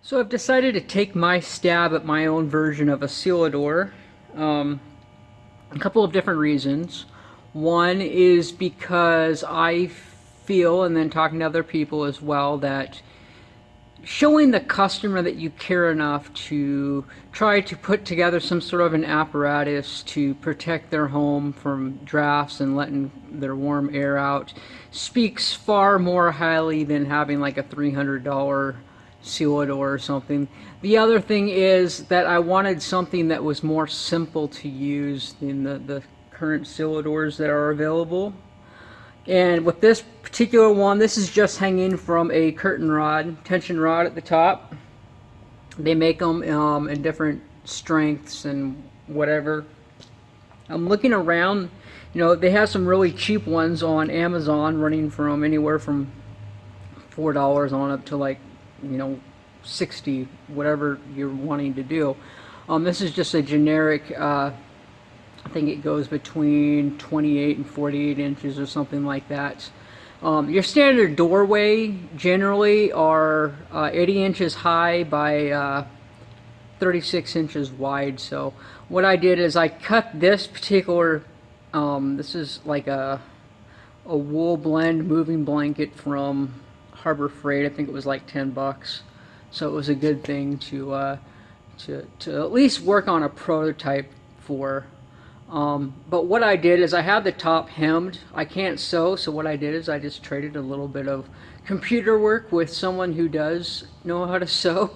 So I've decided to take my stab at my own version of a sealador. A couple of different reasons. One is because I feel, and then talking to other people as well, that showing the customer that you care enough to try to put together some sort of an apparatus to protect their home from drafts and letting their warm air out speaks far more highly than having like a $300 sealador or something. The other thing is that I wanted something that was more simple to use than the current sealadors that are available. And with this particular one, this is just hanging from a curtain rod, tension rod at the top. They make them in different strengths and whatever. I'm looking around, they have some really cheap ones on Amazon running from anywhere from $4 on up to like, 60, whatever you're wanting to do. This is just a generic, I think it goes between 28 and 48 inches or something like that. Your standard doorway generally are 80 inches high by 36 inches wide. So what I did is I cut this particular, this is like a wool blend moving blanket from Harbor Freight. I think it was like 10 bucks. So it was a good thing to at least work on a prototype for. But what I did is I had the top hemmed. I can't sew, so what I did is I just traded a little bit of computer work with someone who does know how to sew.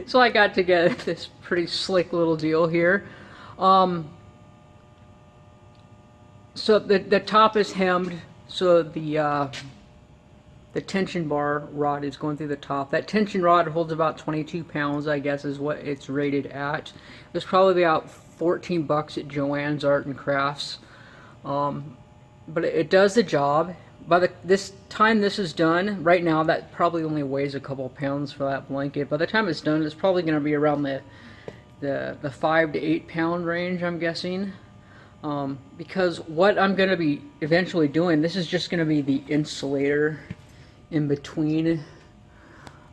So I got together this pretty slick little deal here. So the top is hemmed, so the tension bar rod is going through the top. That tension rod holds about 22 pounds, I guess, is what it's rated at. It was probably about 14 bucks at Joann's Art and Crafts. But it does the job. By this time this is done, right now that probably only weighs a couple pounds for that blanket. By the time it's done, it's probably going to be around the 5 to 8 pound range, I'm guessing. Because what I'm going to be eventually doing, this is just going to be the insulator in between.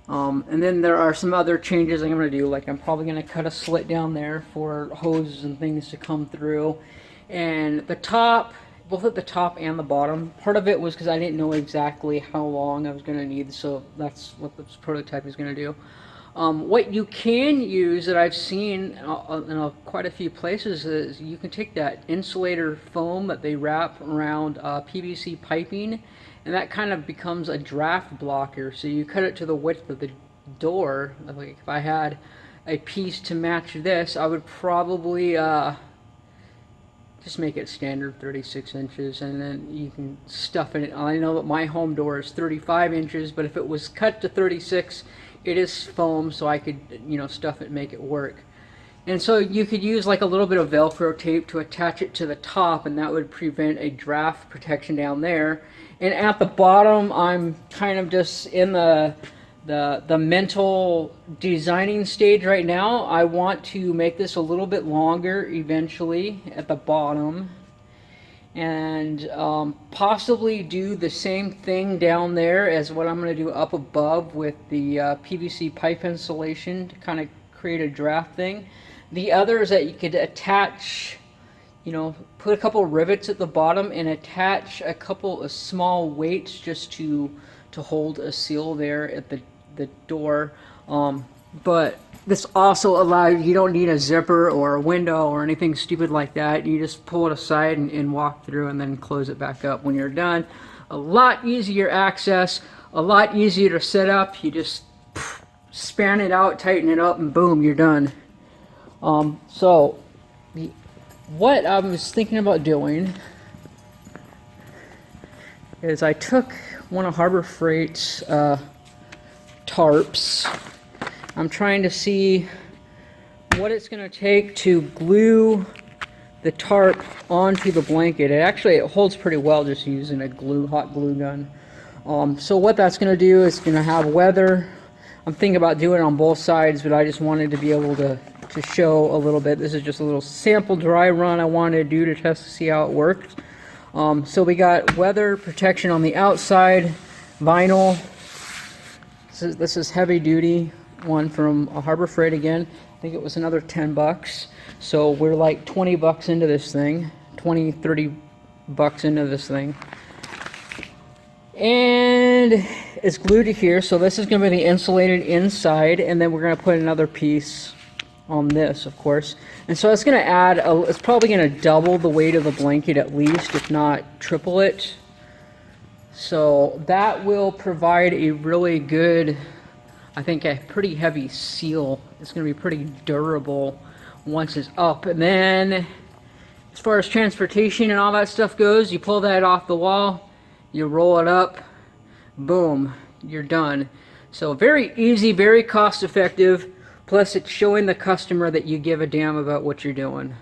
And then there are some other changes I'm going to do, like I'm probably going to cut a slit down there for hoses and things to come through. And the top, both at the top and the bottom, part of it was because I didn't know exactly how long I was going to need, so that's what this prototype is going to do. What you can use that I've seen in quite a few places is you can take that insulator foam that they wrap around PVC piping, and that kind of becomes a draft blocker. So you cut it to the width of the door. Like if I had a piece to match this, I would probably just make it standard 36 inches, and then you can stuff it. I know that my home door is 35 inches, but if it was cut to 36, it is foam, so I could, stuff it and make it work. And so you could use like a little bit of Velcro tape to attach it to the top, and that would prevent a draft protection down there. And at the bottom, I'm kind of just in the mental designing stage right now. I want to make this a little bit longer eventually at the bottom, and possibly do the same thing down there as what I'm going to do up above with the PVC pipe insulation to kind of create a draft thing. The other is that you could attach, put a couple rivets at the bottom and attach a couple of small weights just to hold a seal there at the door. But this also allows, you don't need a zipper or a window or anything stupid like that. You just pull it aside and walk through and then close it back up when you're done. A lot easier access, a lot easier to set up. You just span it out, tighten it up, and boom, you're done. So what I was thinking about doing is I took one of Harbor Freight's tarps. I'm trying to see what it's going to take to glue the tarp onto the blanket. It holds pretty well just using a hot glue gun. So what that's going to do is going to have weather. I'm thinking about doing it on both sides, but I just wanted to be able to show a little bit. This is just a little sample dry run I wanted to do to test to see how it works. So we got weather protection on the outside, vinyl. This is heavy duty. one from Harbor Freight again. I think it was another 10 bucks. So we're like 20 bucks into this thing, 20, 30 bucks into this thing. And it's glued to here, so this is going to be the insulated inside, and then we're going to put another piece on this, of course. And so it's going to add, it's probably going to double the weight of the blanket at least, if not triple it. So that will provide a really good, I think a pretty heavy seal. It's going to be pretty durable once it's up. And then as far as transportation and all that stuff goes, you pull that off the wall, you roll it up, boom, you're done. So very easy, very cost effective, plus it's showing the customer that you give a damn about what you're doing.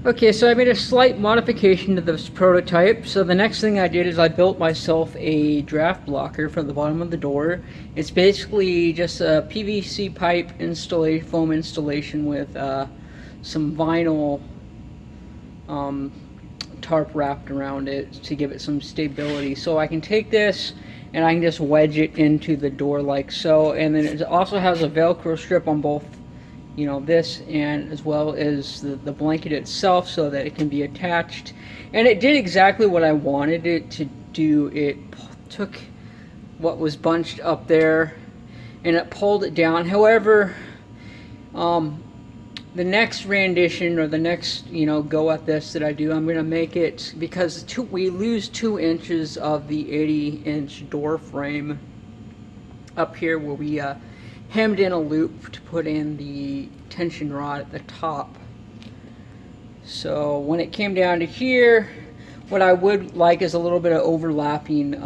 Okay, so I made a slight modification to this prototype. So the next thing I did is I built myself a draft blocker for the bottom of the door. It's basically just a PVC pipe installation, foam installation with some vinyl tarp wrapped around it to give it some stability. So I can take this and I can just wedge it into the door like so. And then it also has a Velcro strip on both, you know, this and as well as the blanket itself, so that it can be attached. And it did exactly what I wanted it to do. It took what was bunched up there and it pulled it down. However, the next rendition, or the next, you know, go at this that I do, I'm going to make it, because we lose 2 inches of the 80-inch door frame up here where we hemmed in a loop to put in the tension rod at the top. So when it came down to here, what I would like is a little bit of overlapping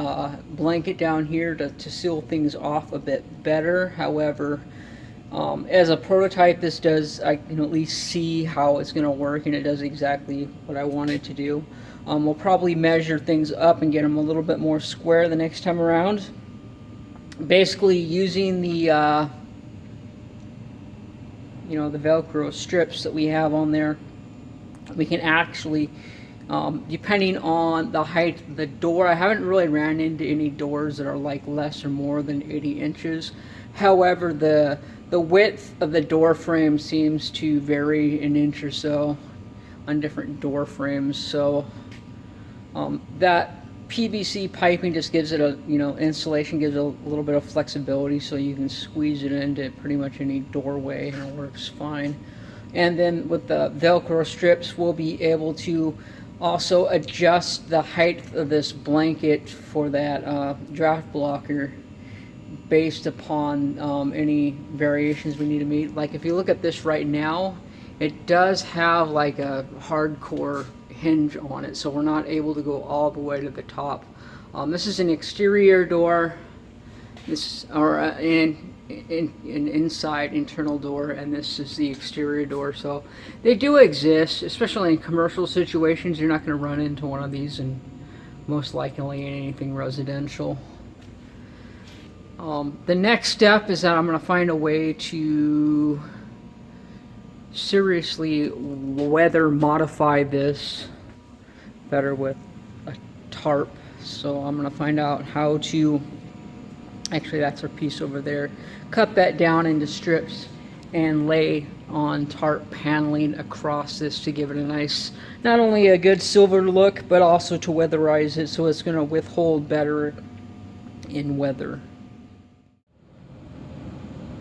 blanket down here to seal things off a bit better. However, as a prototype, this does, I can at least see how it's going to work, and it does exactly what I wanted to do. We'll probably measure things up and get them a little bit more square the next time around. Basically using the you know, the Velcro strips that we have on there, we can actually, depending on the height of the door, I haven't really ran into any doors that are like less or more than 80 inches. However, the width of the door frame seems to vary an inch or so on different door frames. So that PVC piping just gives it a, you know, insulation gives it a little bit of flexibility, so you can squeeze it into pretty much any doorway and it works fine. And then with the Velcro strips, we'll be able to also adjust the height of this blanket for that draft blocker based upon any variations we need to meet. Like if you look at this right now, it does have like a hardcore hinge on it, so we're not able to go all the way to the top. This is an exterior door, this or an inside internal door, and this is the exterior door. So they do exist, especially in commercial situations. You're not going to run into one of these, and most likely in anything residential. The next step is that I'm going to find a way to seriously weather modify this better with a tarp. So I'm going to find out how to, actually that's our piece over there, cut that down into strips and lay on tarp paneling across this to give it a nice, not only a good silver look, but also to weatherize it so it's going to withhold better in weather.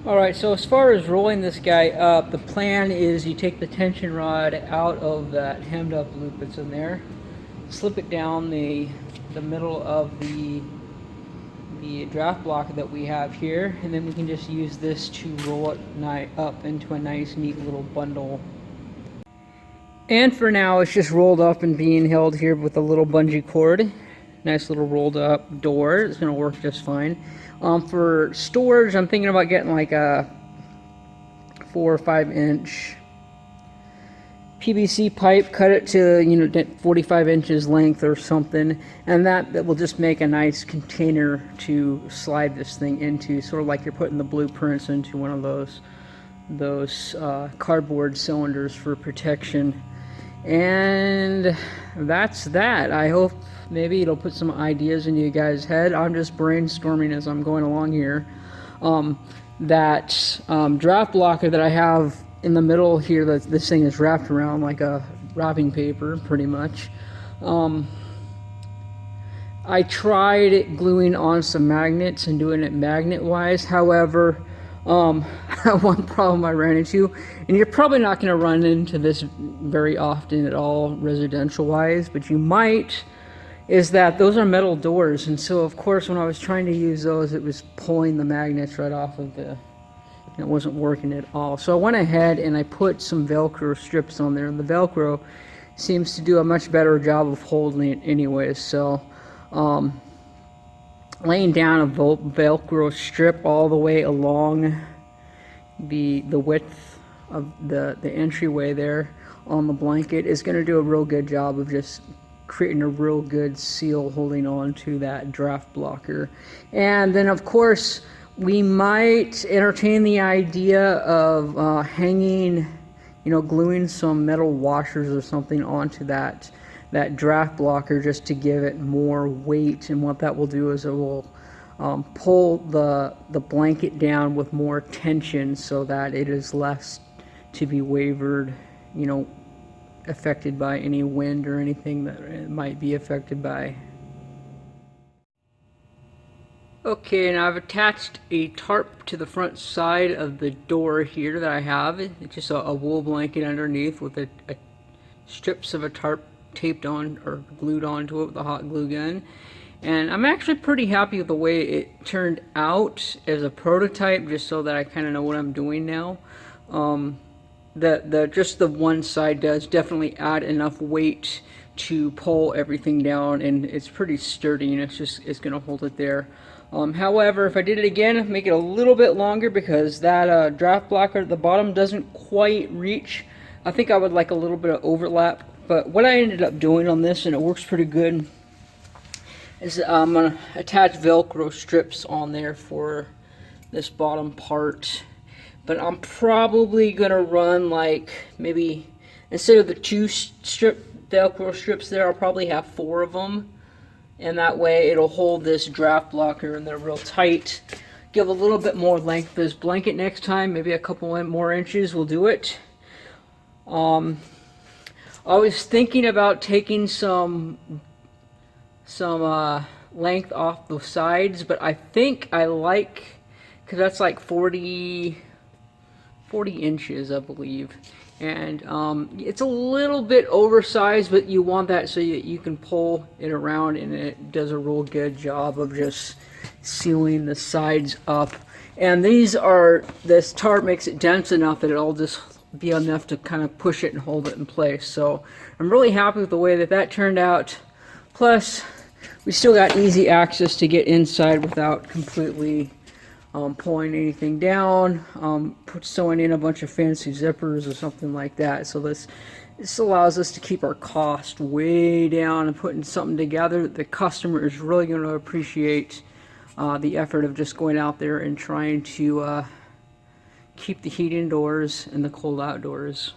Alright, so as far as rolling this guy up, the plan is you take the tension rod out of that hemmed up loop that's in there, slip it down the middle of the draft block that we have here, and then we can just use this to roll it up into a nice neat little bundle. And for now it's just rolled up and being held here with a little bungee cord. Nice little rolled up door. It's going to work just fine. For storage, I'm thinking about getting like a 4 or 5 inch PVC pipe, cut it to, you know, 45 inches length or something, and that will just make a nice container to slide this thing into, sort of like you're putting the blueprints into one of those cardboard cylinders for protection. And that's that. I hope maybe it'll put some ideas in you guys' head. I'm just brainstorming as I'm going along here. That draft blocker that I have in the middle here, that this thing is wrapped around like a wrapping paper, pretty much. I tried gluing on some magnets and doing it magnet-wise. However, one problem I ran into, and you're probably not going to run into this very often at all residential-wise, but you might, is that those are metal doors, and so of course when I was trying to use those, it was pulling the magnets right off of the, and it wasn't working at all. So I went ahead and I put some Velcro strips on there, and the Velcro seems to do a much better job of holding it anyways. So laying down a Velcro strip all the way along the width of the entryway there on the blanket is going to do a real good job of just creating a real good seal holding on to that draft blocker. And then of course we might entertain the idea of hanging, you know, gluing some metal washers or something onto that draft blocker just to give it more weight. And what that will do is it will pull the blanket down with more tension so that it is less to be wavered, you know, affected by any wind or anything that it might be affected by. Okay, and I've attached a tarp to the front side of the door here that I have. It's just a wool blanket underneath with a strips of a tarp taped on or glued onto it with a hot glue gun. And I'm actually pretty happy with the way it turned out as a prototype, just so that I kind of know what I'm doing now. Just the one side does definitely add enough weight to pull everything down, and it's pretty sturdy, and it's gonna hold it there. However, if I did it again, make it a little bit longer, because that draft blocker at the bottom doesn't quite reach. I think I would like a little bit of overlap, but what I ended up doing on this, and it works pretty good, is I'm gonna attach Velcro strips on there for this bottom part. But I'm probably gonna run, like, maybe instead of the 2 Velcro strips there, I'll probably have 4 of them, and that way it'll hold this draft blocker and they're real tight. Give a little bit more length to this blanket next time, maybe a couple more inches will do it. I was thinking about taking some length off the sides, but I think I like, because that's like 40 inches, I believe, and it's a little bit oversized, but you want that so you can pull it around, and it does a real good job of just sealing the sides up. And this tarp makes it dense enough that it'll just be enough to kind of push it and hold it in place. So I'm really happy with the way that turned out. Plus, we still got easy access to get inside without completely pulling anything down, sewing in a bunch of fancy zippers or something like that. So this allows us to keep our cost way down and putting something together that the customer is really going to appreciate, the effort of just going out there and trying to keep the heat indoors and the cold outdoors.